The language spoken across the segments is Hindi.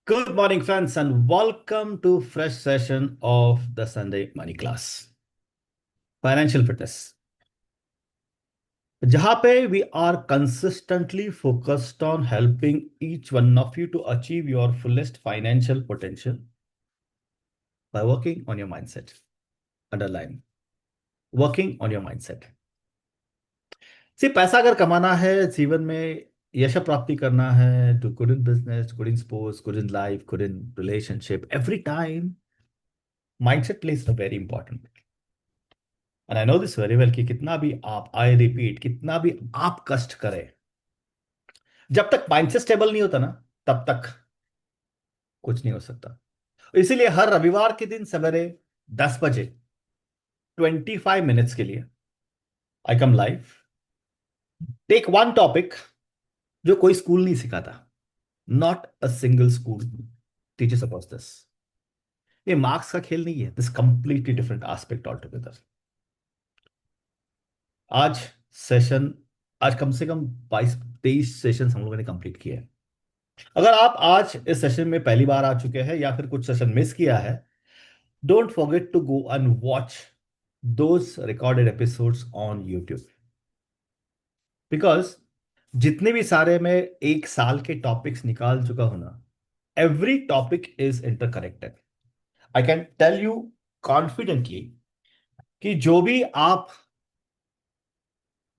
Good morning, friends, and welcome to fresh session of the Sunday Money Class. Financial Fitness, जहाँ पे we are consistently focused on helping each one of you to achieve your fullest financial potential by working on your mindset. Underline, working on your mindset. See, पैसा अगर कमाना है जीवन में, यश प्राप्ति करना है, to good in business, good in sports, good in life, good in relationship, every time mindset plays a very important role. And I know this very well कि कितना भी आप, आई रिपीट, कितना भी आप कष्ट करें, जब तक माइंडसेट स्टेबल नहीं होता ना, तब तक कुछ नहीं हो सकता। इसीलिए हर रविवार के दिन सवेरे 10 बजे 25 मिनट्स के लिए I come live, take one topic जो कोई स्कूल नहीं सिखाता। Not a single school teachers about this. ये मार्क्स का खेल नहीं है, this completely different aspect altogether. आज सेशन, आज कम से कम 22-23 सेशन हम लोगों ने कंप्लीट किए हैं। अगर आप आज इस सेशन में पहली बार आ चुके हैं या फिर कुछ सेशन मिस किया है, don't forget to go and watch those recorded episodes on YouTube, because जितने भी सारे मैं एक साल के टॉपिक्स निकाल चुका हूं ना, every topic is interconnected. I can tell you confidently कि जो भी आप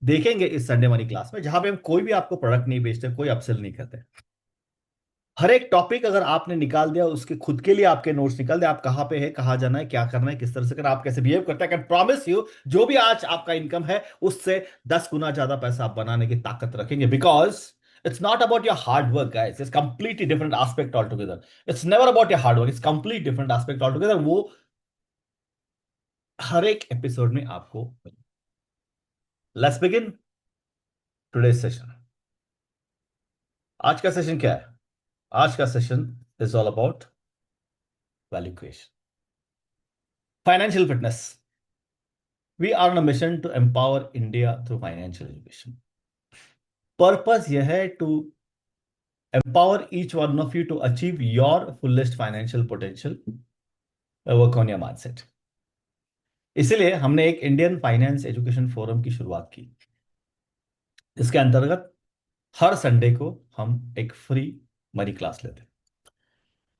देखेंगे इस संडे मनी क्लास में, जहां पे हम कोई भी आपको प्रोडक्ट नहीं बेचते, कोई अपसेल नहीं करते, हर एक टॉपिक अगर आपने निकाल दिया, उसके खुद के लिए आपके नोट्स निकाल दिया, आप कहां पे है, कहां जाना है, क्या करना है, किस तरह से करना है, आप कैसे बिहेव करते हैं, कैन प्रॉमिस यू जो भी आज आपका इनकम है उससे 10 गुना ज्यादा पैसा आप बनाने की ताकत रखेंगे। Because it's not about your hard work guys, it's completely different aspect all together. It's never about your hard work, it's complete different aspect all together. वो हर एक एपिसोड में आपको। Let's begin today's session. आज का सेशन क्या है? आज का session is all about value creation, financial fitness. We are on a mission to empower India through financial education. Purpose यह है to empower each one of you to achieve your fullest financial potential by work on your mindset. इसलिए हमने एक इंडियन फाइनेंस एजुकेशन फोरम की शुरुआत की। इसके अंतर्गत हर संडे को हम एक फ्री मनी क्लास लेते हैं।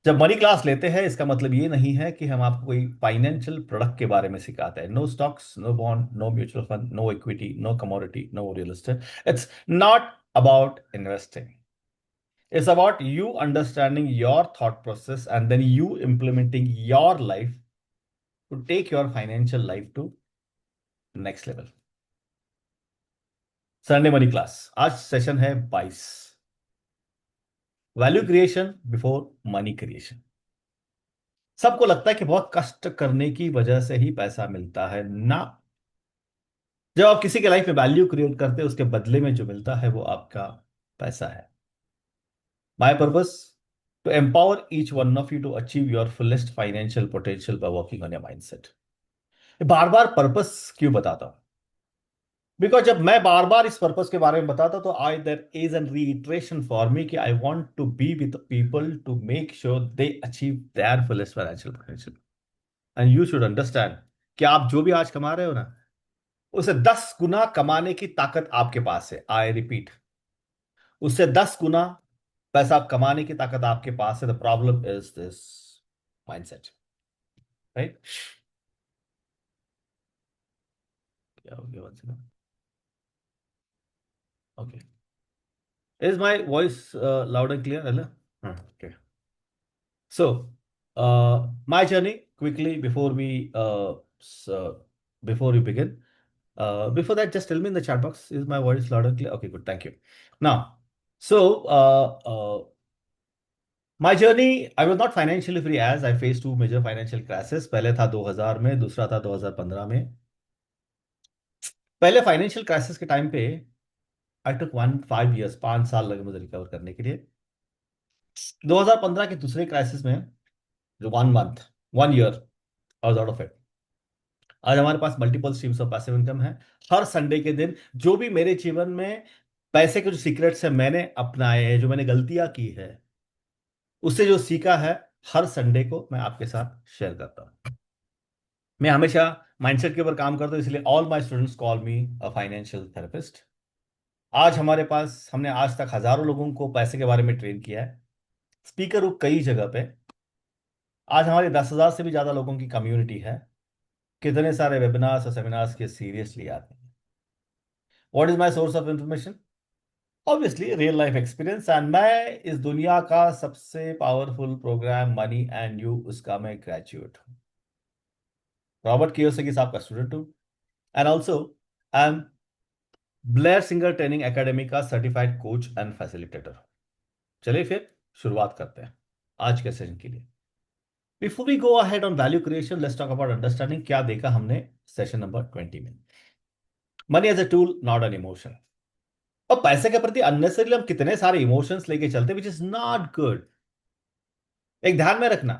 जब मनी क्लास लेते हैं, इसका मतलब ये नहीं है कि हम आपको कोई फाइनेंशियल प्रोडक्ट के बारे में सिखाते हैं। No stocks, no bond, no mutual fund, no equity, no commodity, no real estate. It's not about investing, it's about you understanding your thought process and then you implementing your life to take your financial life to next level. Sunday money class, आज सेशन है 22, value creation before money creation. सबको लगता है कि बहुत कष्ट करने की वजह से ही पैसा मिलता है ना। जब आप किसी के लाइफ में वैल्यू क्रिएट करते हैं, उसके बदले में जो मिलता है वो आपका पैसा है। My purpose to empower each one of you to achieve your fullest financial potential by working on your mindset. Bar bar purpose क्यों बताता हूं? बिकॉज जब मैं बार बार इस पर्पस के बारे में बताता, तो I there is an reiteration for me कि I want to be with people to make sure they achieve their fullest financial potential. And you should understand कि आप जो भी आज कमा रहे हो ना, उसे 10 गुना कमाने की ताकत आपके पास है। आई रिपीट, उससे 10 गुना पैसा कमाने की ताकत आपके पास है। The problem is this mindset, right? क्या हो गया? Okay, is my voice loud and clear? Hello? Okay. So, my journey quickly before before we begin. Before that, just tell me in the chat box, is my voice loud and clear? Okay, good, thank you. Now, so my journey, I was not financially free as I faced two major financial crises. पहले था 2000 में, दूसरा था 2015 में। पहले फाइनेंशियल क्राइसिस के टाइम पे आई टुक 5 years, 5 साल लगे मुझे रिकवर करने के लिए। 2015 के दूसरे क्राइसिस में, जो 1 month, 1 year, I was out of it. आज हमारे पास multiple streams of passive income है। हर संडे के दिन जो भी मेरे जीवन में पैसे के जो सीक्रेट्स है मैंने अपनाए हैं, जो मैंने गलतियां की है, उससे जो सीखा है, हर संडे को मैं आपके साथ शेयर करता हूं। मैं हमेशा माइंडसेट के ऊपर काम करता हूं, इसलिए all my students call me a financial therapist. आज हमारे पास, हमने आज तक हजारों लोगों को पैसे के बारे में ट्रेन किया है, स्पीकर हूं कई जगह पे। आज हमारे 10,000 से भी ज्यादा लोगों की कम्युनिटी है। कितने सारे वेबिनार्स और सेमिनार्स के सीरियसली आते हैं। What is my source of information? Obviously real life experience. And मैं इस दुनिया का सबसे powerful program money and you, उसका मैं ग्रेजुएट हूँ। रॉबर्ट कियोसाकी साहब का स्टूडेंट हूँ। And also I am Blair singer training academy का सर्टिफाइड कोच एंड फैसिलिटेटर। चलिए फिर शुरुआत करते हैं आज के सेशन के लिए। Before we go ahead on value creation, let's talk about understanding क्या देखा हमने सेशन नंबर 20 में। Money as a tool, not an emotion. और पैसे के प्रति अननेसेसरी हम कितने सारे इमोशंस लेके चलते, विच इज नॉट गुड। एक ध्यान में रखना,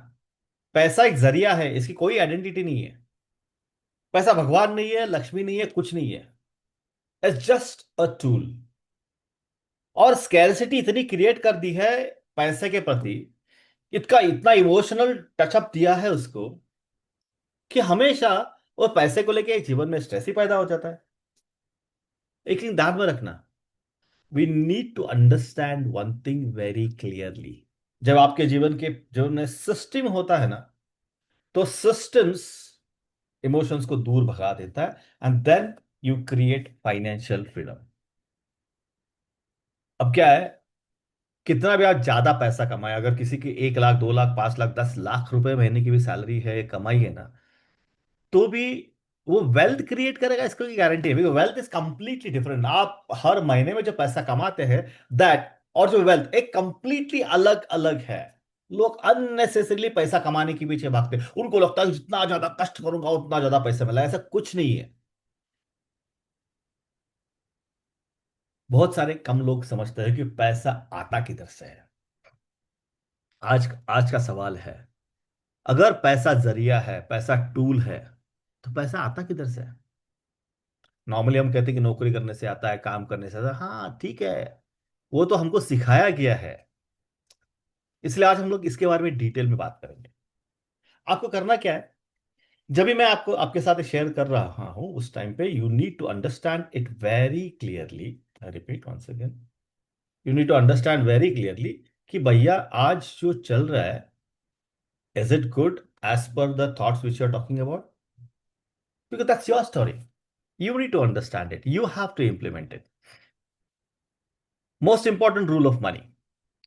पैसा एक जरिया है, इसकी कोई आइडेंटिटी नहीं है। पैसा भगवान नहीं है, लक्ष्मी नहीं है, कुछ नहीं है। It's just a tool. और स्कैरसिटी इतनी क्रिएट कर दी है पैसे के प्रति, इतना इतना इमोशनल टचअप दिया है उसको, कि हमेशा वो पैसे को लेके जीवन में स्ट्रेस ही पैदा हो जाता है। एक चीज ध्यान में रखना, we need to understand one thing very clearly. जब आपके जीवन में सिस्टम होता है ना, तो सिस्टम्स इमोशंस को दूर भगा देता है, and then you create financial freedom. अब क्या है, कितना भी आप ज्यादा पैसा कमाए, अगर किसी की 1 लाख, 2 लाख, 5 लाख, 10 लाख रुपए महीने की भी सैलरी है, कमाई है ना, तो भी वो वेल्थ क्रिएट करेगा, इसको की गारंटी है। Wealth is completely different. आप हर महीने में जो पैसा कमाते हैं, दैट और जो वेल्थ, एक कंप्लीटली अलग अलग है। लोग अननेसेसरीली पैसा कमाने के पीछे भागते हैं, उनको लगता है जितना ज्यादा कष्ट करूंगा उतना ज्यादा पैसा मिला। ऐसा कुछ नहीं है। बहुत सारे कम लोग समझते हैं कि पैसा आता किधर से है। आज आज का सवाल है, अगर पैसा जरिया है, पैसा टूल है, तो पैसा आता किधर से है? नॉर्मली हम कहते हैं कि नौकरी करने से आता है, काम करने से आता है। हाँ ठीक है, वो तो हमको सिखाया गया है। इसलिए आज हम लोग इसके बारे में डिटेल में बात करेंगे। आपको करना क्या है, जब भी मैं आपको आपके साथ शेयर कर रहा हूं, उस टाइम पे you need to understand it very clearly. I repeat once again, you need to understand very clearly कि भैया आज जो चल रहा है, is it good as per the thoughts which you are talking about? Because that's your story. You need to understand it. You have to implement it. Most important rule of money,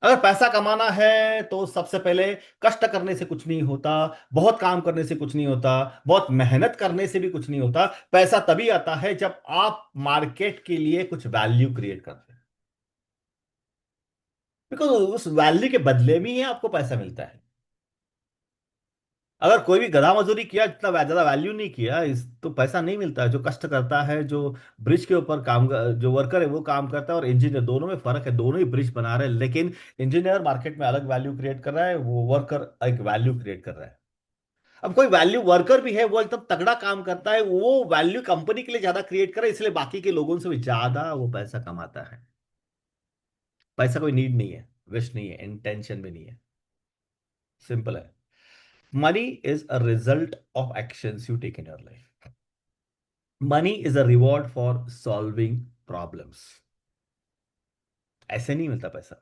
अगर पैसा कमाना है तो सबसे पहले कष्ट करने से कुछ नहीं होता, बहुत काम करने से कुछ नहीं होता, बहुत मेहनत करने से भी कुछ नहीं होता। पैसा तभी आता है जब आप मार्केट के लिए कुछ वैल्यू क्रिएट करते हैं, बिकॉज उस वैल्यू के बदले में ही आपको पैसा मिलता है। अगर कोई भी गधा मजदूरी किया, जितना ज्यादा वैल्यू नहीं किया, इस तो पैसा नहीं मिलता है। जो कष्ट करता है, जो ब्रिज के ऊपर काम, जो वर्कर है वो काम करता है, और इंजीनियर, दोनों में फर्क है। दोनों ही ब्रिज बना रहे हैं, लेकिन इंजीनियर मार्केट में अलग वैल्यू क्रिएट कर रहा है, वो वर्कर एक वैल्यू क्रिएट कर रहा है। अब कोई वैल्यू वर्कर भी है, वो एकदम तगड़ा काम करता है, वो वैल्यू कंपनी के लिए ज्यादा क्रिएट करे, इसलिए बाकी के लोगों से भी ज्यादा वो पैसा कमाता है। पैसा कोई नीड नहीं है, विश नहीं है, इंटेंशन भी नहीं है। सिंपल है। Money is a result of actions you take in your life. Money is a reward for solving problems. ऐसे नहीं मिलता पैसा।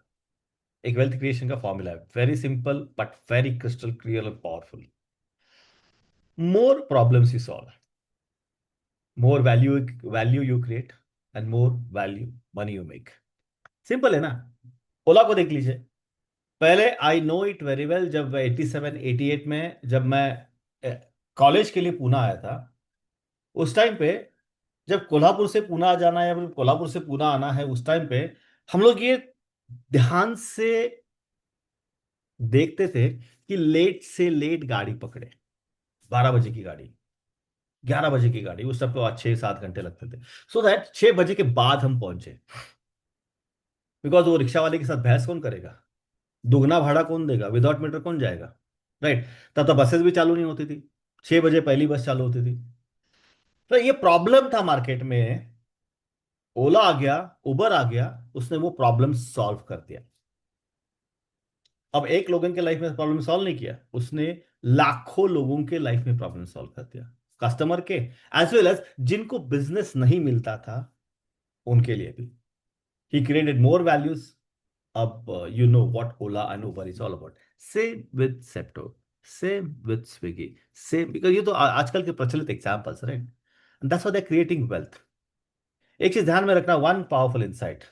एक वेल्थ क्रिएशन का फॉर्मूला है, very simple but very crystal clear और powerful. More problems you solve, more value you create, and more value money you make. Simple है ना। ओला को देख लीजिए। पहले I know it very well, जब 87 88 में जब मैं कॉलेज के लिए पुणे आया था, उस टाइम पे जब कोल्हापुर से पुणे जाना है या फिर कोल्हापुर से पुणे आना है, उस टाइम पे हम लोग ये ध्यान से देखते थे कि लेट से लेट गाड़ी पकड़े। 12 बजे की गाड़ी, 11 बजे की गाड़ी, उस सबको 6 7 घंटे लगते थे, सो दैट 6 बजे के बाद हम पहुंचे। बिकॉज वो रिक्शा वाले के साथ बहस कौन करेगा, दुगना भाड़ा कौन देगा, विदाउट मीटर कौन जाएगा, राइट। तब तो बसेस भी चालू नहीं होती थी, 6 बजे पहली बस चालू होती थी। तो ये प्रॉब्लम था मार्केट में। ओला आ गया, उबर आ गया, उसने वो प्रॉब्लम सॉल्व कर दिया। अब एक लोगों के लाइफ में प्रॉब्लम सॉल्व नहीं किया, उसने लाखों लोगों के लाइफ में प्रॉब्लम सॉल्व कर दिया, कस्टमर के एज वेल एज जिनको बिजनेस नहीं मिलता था उनके लिए भी। He created more values. अब you know what Ola and Uber is all about. Same with Zepto, same with Swiggy, same, because ये तो आजकल के प्रचलित examples, right? That's how they creating wealth. एक चीज ध्यान में रखना, one powerful insight,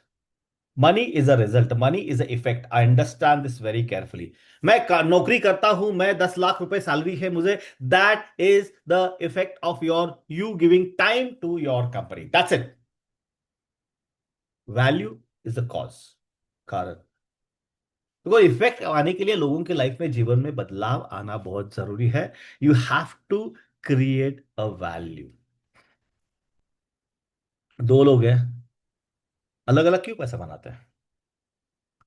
money is a result, money is a effect. I understand this very carefully. मैं नौकरी करता हूं, मैं 10 लाख रुपए सैलरी है मुझे, that is the effect of your you giving time to your company, that's it. Value is the cause, कारण। तो इफेक्ट आने के लिए लोगों के लाइफ में, जीवन में बदलाव आना बहुत जरूरी है। You have to create a value. दो लोग हैं, अलग अलग क्यों पैसा बनाते हैं?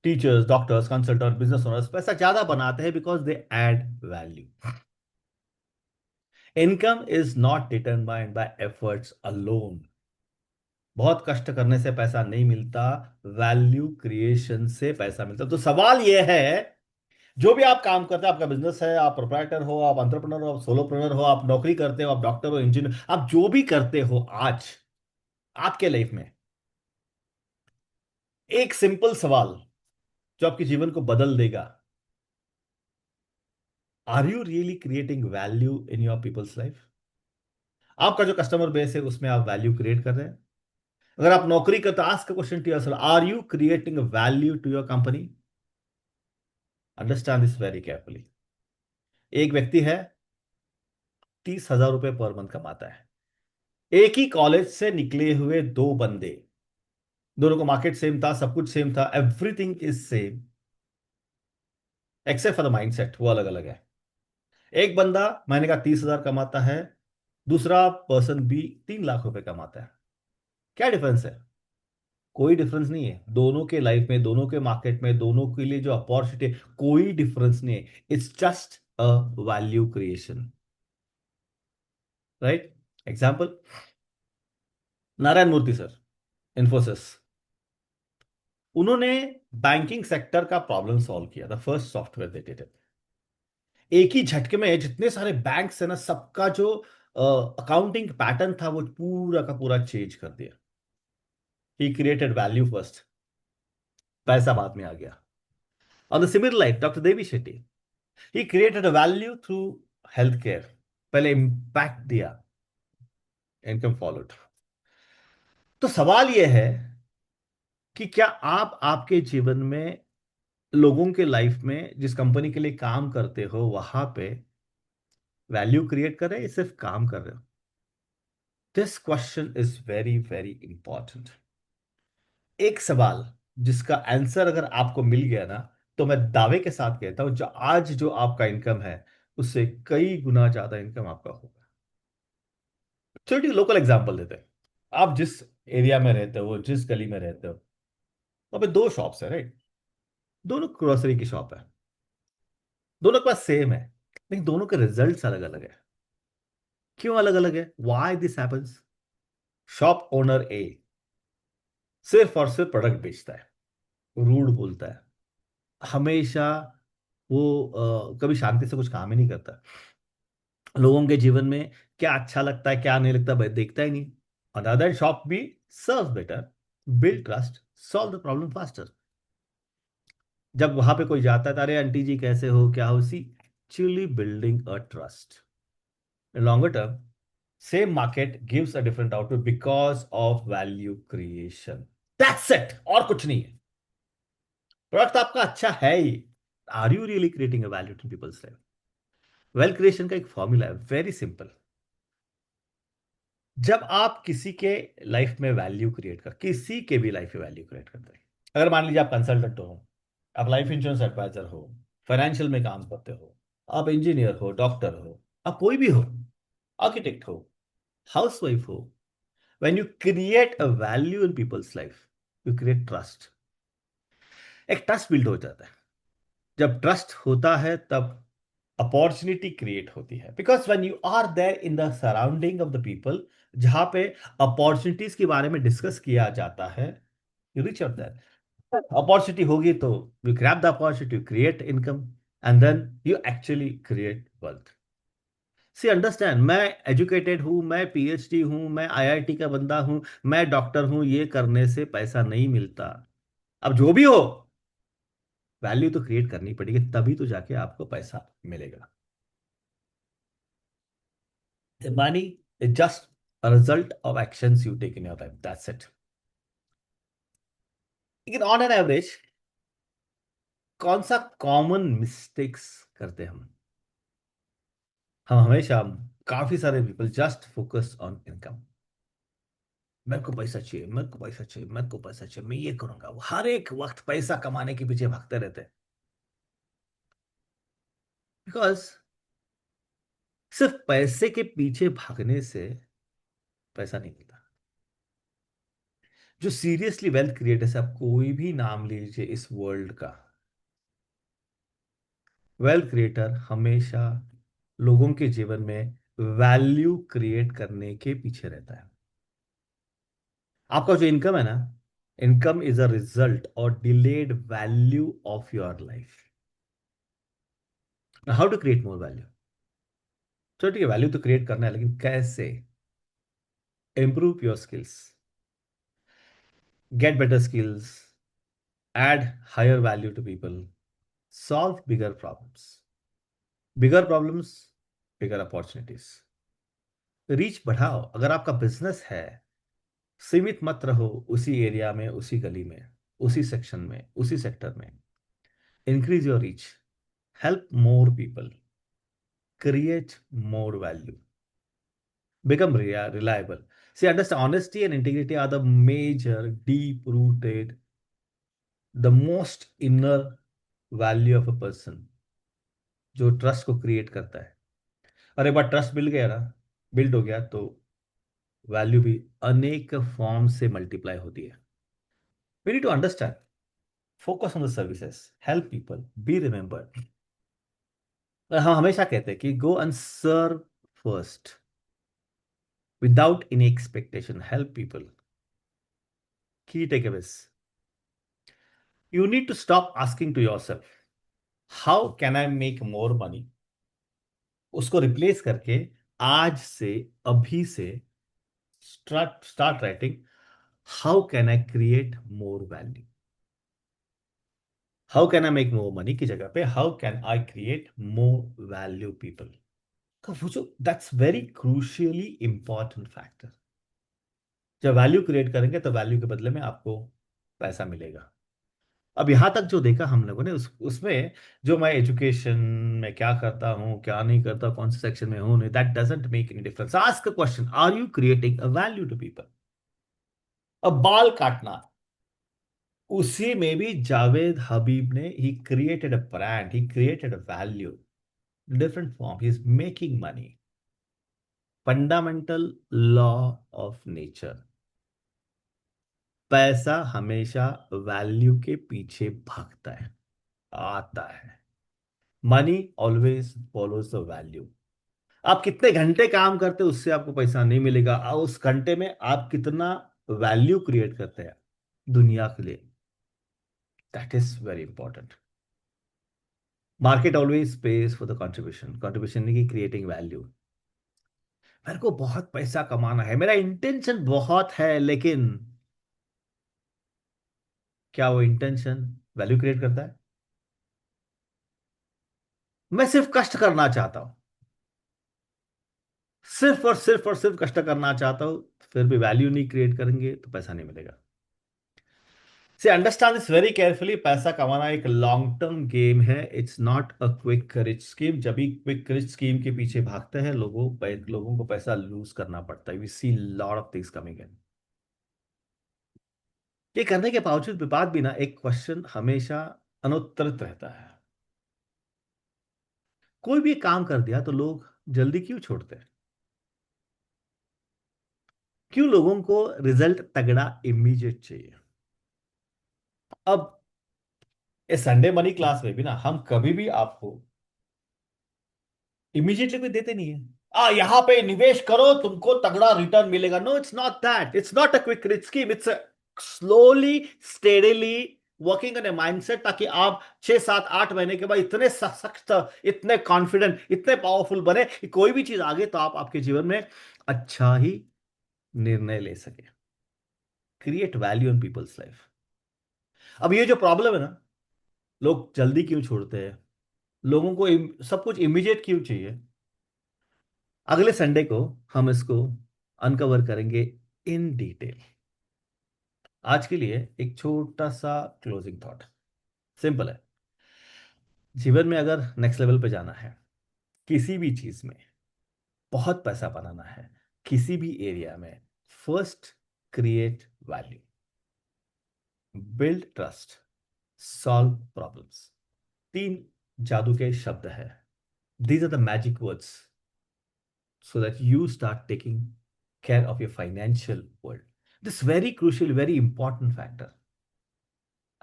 Teachers, doctors, consultant, business owners पैसा ज्यादा बनाते हैं because they add value. Income is not determined by efforts alone. बहुत कष्ट करने से पैसा नहीं मिलता, वैल्यू क्रिएशन से पैसा मिलता। तो सवाल यह है, जो भी आप काम करते हैं, आपका बिजनेस है, आप प्रोप्राइटर हो, आप एंटरप्रेन्योर हो, आप सोलोप्रेन्योर हो, आप नौकरी करते हो, आप डॉक्टर हो, इंजीनियर, आप जो भी करते हो आज आपके लाइफ में, एक सिंपल सवाल जो आपके जीवन को बदल देगा, are you really creating value in your peoples life? आपका जो कस्टमर बेस है उसमें आप वैल्यू क्रिएट कर रहे हैं? अगर आप नौकरी करते, ask question to yourself, are you creating value to your company? Understand this very carefully. एक व्यक्ति है, 30,000 रुपए पर मंथ कमाता है। एक ही कॉलेज से निकले हुए दो बंदे, दोनों को मार्केट सेम था, सब कुछ सेम था, everything is same except for the mindset, वो अलग अलग है। एक बंदा महीने का 30,000 कमाता है, दूसरा पर्सन भी 3 लाख रुपए कमाता है। क्या डिफरेंस है? कोई डिफरेंस नहीं है। दोनों के लाइफ में, दोनों के मार्केट में, दोनों के लिए जो अपॉर्चुनिटी, कोई डिफरेंस नहीं है। It's just a value creation, right? Example, Narayana Murthy sir, Infosys, उन्होंने बैंकिंग सेक्टर का प्रॉब्लम सॉल्व किया था, फर्स्ट सॉफ्टवेयर दे डिड। एक ही झटके में जितने सारे बैंक्स है ना, सबका जो अकाउंटिंग पैटर्न था वो पूरा का पूरा चेंज कर दिया। ही क्रिएटेड वैल्यू फर्स्ट, पैसा बाद में आ गया। On the similar life, doctor Devi Shetty, he created a value through health care. पहले इंपैक्ट दिया, इनकम फॉलोड। तो सवाल यह है कि क्या आप आपके जीवन में, लोगों के लाइफ में, जिस कंपनी के लिए काम करते हो वहां पे वैल्यू क्रिएट कर रहे हैं या सिर्फ काम कर रहे हो? This question is very very important. एक सवाल जिसका आंसर अगर आपको मिल गया ना, तो मैं दावे के साथ कहता हूं, जो आज जो आपका इनकम है उससे कई गुना ज्यादा इनकम आपका होगा। छोटी लोकल एग्जांपल देते हैं। आप जिस एरिया में रहते हो, जिस गली में रहते हो, वहां पे दो शॉप्स है, राइट? दोनों ग्रोसरी की शॉप है, दोनों के पास सेम है, लेकिन दोनों के रिजल्ट्स अलग अलग है। क्यों अलग अलग है? Why this happens? Shop owner A सिर्फ और सिर्फ प्रोडक्ट बेचता है, रूड बोलता है हमेशा, वो कभी शांति से कुछ काम ही नहीं करता। लोगों के जीवन में क्या अच्छा लगता है, क्या नहीं लगता, भाई देखता ही नहीं। On the other, shop be serve better, build trust, solve the problem faster. जब वहां पे कोई जाता है तो, अरे आंटी जी कैसे हो, क्या हो, see actually building a trust. In longer term, same market gives a different output because of value creation. That's it, और कुछ नहीं है। प्रोडक्ट आपका अच्छा है ही, are you really creating a value to people's life? Wealth creation का एक फॉर्मूला है, वेरी सिंपल। जब आप किसी के लाइफ में वैल्यू क्रिएट कर, किसी के भी लाइफ में वैल्यू क्रिएट करते हैं, अगर मान लीजिए आप कंसल्टेंट हो, आप लाइफ इंश्योरेंस एडवाइजर हो, फाइनेंशियल में काम करते हो, आप इंजीनियर हो, डॉक्टर हो, आप कोई भी हो, आर्किटेक्ट हो, हाउसवाइफ हो, when you create a value in people's life, you create trust. एक ट्रस्ट बिल्ड हो जाता है। जब ट्रस्ट होता है तब अपॉर्चुनिटी क्रिएट होती है, because when you are there in the surrounding of the people, जहां पे अपॉर्चुनिटीज के बारे में डिस्कस किया जाता है, you reach out there. Opportunity होगी तो you grab the opportunity, create income, and then you actually create wealth. See understand, मैं एजुकेटेड हूं, मैं पीएचडी हूं, मैं आईआईटी का बंदा हूं, मैं डॉक्टर हूं, ये करने से पैसा नहीं मिलता। अब जो भी हो, वैल्यू तो क्रिएट करनी पड़ेगी, तभी तो जाके आपको पैसा मिलेगा। Money is just a result of actions you take in your life. That's it. लेकिन ऑन एन एवरेज कौन सा कॉमन मिस्टेक्स करते हैं हम हमेशा, काफी सारे people just focus on income. मेरे को पैसा चाहिए, मेरे को पैसा चाहिए, मेरे को पैसा चाहिए, मैं ये करूंगा, वो हर एक वक्त पैसा कमाने के पीछे भागते रहते हैं। बिकॉज सिर्फ पैसे के पीछे भागने से पैसा नहीं मिलता। जो सीरियसली वेल्थ क्रिएटर्स, आप कोई भी नाम लीजिए इस वर्ल्ड का, वेल्थ क्रिएटर हमेशा लोगों के जीवन में वैल्यू क्रिएट करने के पीछे रहता है। आपका जो इनकम है ना, इनकम इज अ रिजल्ट और delayed value of your life. How to create more value? चलो ठीक है, वैल्यू तो क्रिएट करना है, लेकिन कैसे? Improve your skills, get better skills, add higher value to people, solve bigger problems, bigger opportunities. Reach बढ़ाओ। अगर आपका बिजनेस है, सीमित मत रहो उसी एरिया में, उसी गली में, उसी सेक्शन में, उसी सेक्टर में। Increase your reach, help more people, create more value, become reliable. See, understand, honesty and integrity are the major, deep rooted, the most inner value of a person, जो ट्रस्ट को क्रिएट करता है। और एक बार ट्रस्ट मिल गया ना, बिल्ड हो गया, तो वैल्यू भी अनेक फॉर्म से मल्टीप्लाई होती है। We need to understand, focus on the services, help people, be remembered. हम हमेशा कहते हैं कि go and serve first, without any expectation, help people. Key takeaways, you need to stop asking to yourself, how can I make more money? उसको रिप्लेस करके आज से, अभी से start writing, how can I create more value? How can I make more money की जगह पे how can I create more value people. तो वो जो, that's very crucially important factor. जब वैल्यू क्रिएट करेंगे तो वैल्यू के बदले में आपको पैसा मिलेगा। अब यहां तक जो देखा हम लोगों ने, उसमें जो मैं एजुकेशन में क्या करता हूं, क्या नहीं करता, कौन से सेक्शन में हूं, नहीं, that doesn't make any difference. Ask a question, are you creating a value to people? अब बाल काटना, उसी में भी जावेद हबीब ने, he created a brand, he created a value, different form, he is making money. Fundamental law of nature, पैसा हमेशा वैल्यू के पीछे भागता है, आता है। Money always follows the value. आप कितने घंटे काम करते हो उससे आपको पैसा नहीं मिलेगा, और उस घंटे में आप कितना वैल्यू क्रिएट करते हैं दुनिया के लिए, that is very important. Market always page for the contribution, contribution नहीं कि क्रिएटिंग वैल्यू। मेरे को बहुत पैसा कमाना है, मेरा इंटेंशन बहुत है, लेकिन क्या वो इंटेंशन वैल्यू क्रिएट करता है? मैं सिर्फ कष्ट करना चाहता हूं, सिर्फ कष्ट करना चाहता हूं, फिर भी वैल्यू नहीं क्रिएट करेंगे तो पैसा नहीं मिलेगा। से अंडरस्टैंड दिस वेरी केयरफुली, पैसा कमाना एक लॉन्ग टर्म गेम है, it's not a quick rich scheme. जब भी क्विक रिच स्कीम के पीछे भागते हैं लोगों को पैसा लूज करना पड़ता है। We see lot of things coming in. ये करने के बावजूद बाद भी ना, एक क्वेश्चन हमेशा अनुत्तरित रहता है। कोई भी काम कर दिया तो लोग जल्दी क्यों छोड़ते हैं? क्यों लोगों को रिजल्ट तगड़ा इमीडिएट चाहिए? अब इस संडे मनी क्लास में भी ना, हम कभी भी आपको इमीडिएटली कोई देते नहीं है, यहां पे निवेश करो तुमको तगड़ा रिटर्न मिलेगा। No, it's not that, it's not a quick rich scheme, it's a slowly steadily working on a mindset, ताकि आप 6 7 8 महीने के बाद इतने सशक्त, इतने कॉन्फिडेंट, इतने पावरफुल बने कि कोई भी चीज आगे तो आप आपके जीवन में अच्छा ही निर्णय ले सके। Create value in people's life. अब ये जो प्रॉब्लम है ना, लोग जल्दी क्यों छोड़ते हैं, लोगों को सब कुछ इमीडिएट क्यों चाहिए, अगले संडे को हम इसको अनकवर करेंगे इन डिटेल। आज के लिए एक छोटा सा क्लोजिंग थॉट, सिंपल है। जीवन में अगर नेक्स्ट लेवल पे जाना है, किसी भी चीज में बहुत पैसा बनाना है, किसी भी एरिया में, first create value, build trust, solve problems. 3 जादू के शब्द है। These are the magic words so that you start taking care of your financial world. This very crucial, very important factor.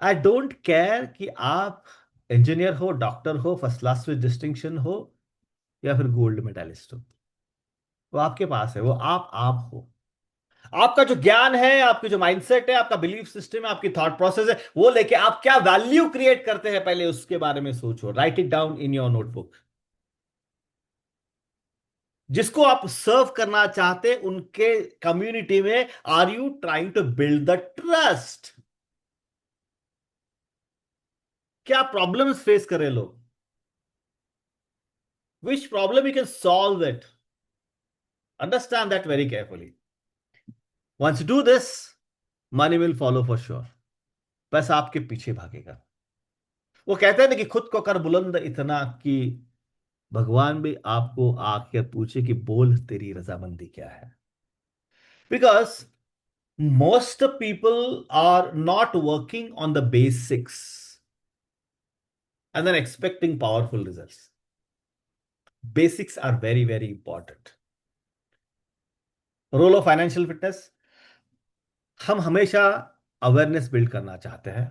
I don't care कि आप इंजीनियर हो, डॉक्टर हो, फर्स्ट क्लास विद डिस्टिंक्शन हो, या फिर गोल्ड मेडलिस्ट हो, वो आपके पास है। वो आप हो। आपका जो ज्ञान है, आपकी जो माइंडसेट है, आपका बिलीफ सिस्टम है, आपकी थॉट प्रोसेस है, वो लेके आप क्या वैल्यू क्रिएट करते हैं, पहले उसके बारे में सोचो। Write it down in your notebook. जिसको आप सर्व करना चाहते उनके कम्युनिटी में, are you trying to build the trust? क्या प्रॉब्लम्स फेस कर रहे लोग, which problem you can solve it, understand that very carefully. Once do this, money will follow for sure. पैसा आपके पीछे भागेगा। वो कहते हैं ना कि खुद को कर बुलंद इतना कि भगवान भी आपको आके पूछे कि बोल तेरी रजामंदी क्या है। Because most people are not working on the basics and then expecting powerful results. Basics are very, very important. Role of financial fitness, हम हमेशा अवेयरनेस बिल्ड करना चाहते हैं,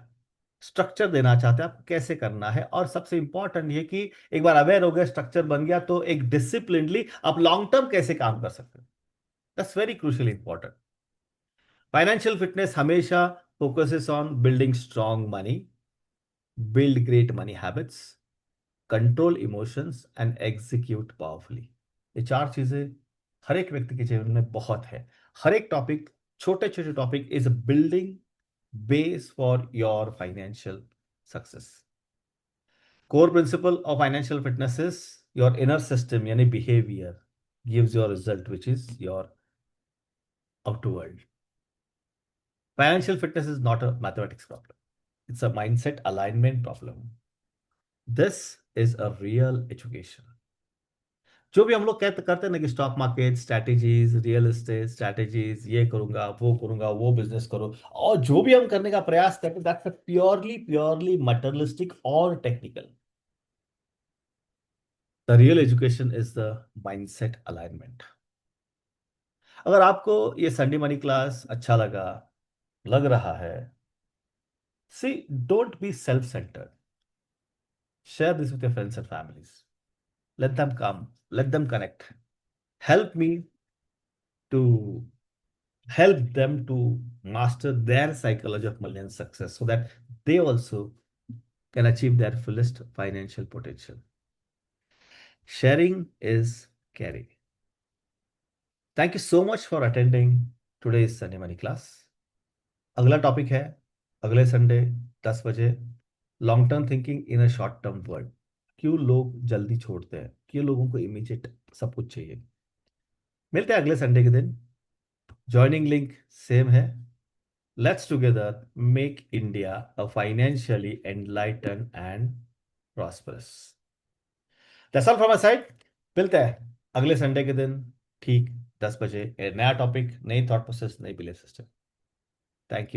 स्ट्रक्चर देना चाहते हैं आपको कैसे करना है, और सबसे इंपॉर्टेंट ये कि एक बार अवेयर हो गया, स्ट्रक्चर बन गया, तो एक डिसिप्लिनली आप लॉन्ग टर्म कैसे काम कर सकते हैं। That's very crucial important. Financial fitness हमेशा focuses on building strong money, build great money habits, control emotions and execute powerfully. ये 4 चीजें हर एक व्यक्ति के जीवन में बहुत है। हर एक टॉपिक, छोटे छोटे topic, is building base for your financial success. Core principle of financial fitness is your inner system, यानी behaviour gives your result which is your outer world. Financial fitness is not a mathematics problem, it's a mindset alignment problem. This is a real education. जो भी हम लोग कहते करते हैं ना कि stock market strategies, real estate strategies, ये करूंगा, वो बिजनेस करो, और जो भी हम करने का प्रयास करते हैं, दैट्स प्योरली प्योरली मटेरियलिस्टिक और technical. The real education is the mindset alignment. अगर आपको ये संडे मनी क्लास अच्छा लग रहा है, see, don't be self centred. Share this with your friends and families. Let them come, let them connect, help me to help them to master their psychology of money and success so that they also can achieve their fullest financial potential. Sharing is caring. Thank you so much for attending today's Sunday Money class. अगला टॉपिक है अगले संडे 10 बजे, long term thinking in a short term world. क्यों लोग जल्दी छोड़ते हैं, क्यों लोगों को इमीडिएट सब कुछ चाहिए। मिलते हैं अगले संडे के दिन। ज्वाइनिंग लिंक सेम है। Let's together make India a financially enlightened and prosperous. That's all from my side. मिलते हैं अगले संडे के दिन ठीक 10 बजे। नया टॉपिक, नई थॉट प्रोसेस, नई बिलीफ सिस्टम। Thank you.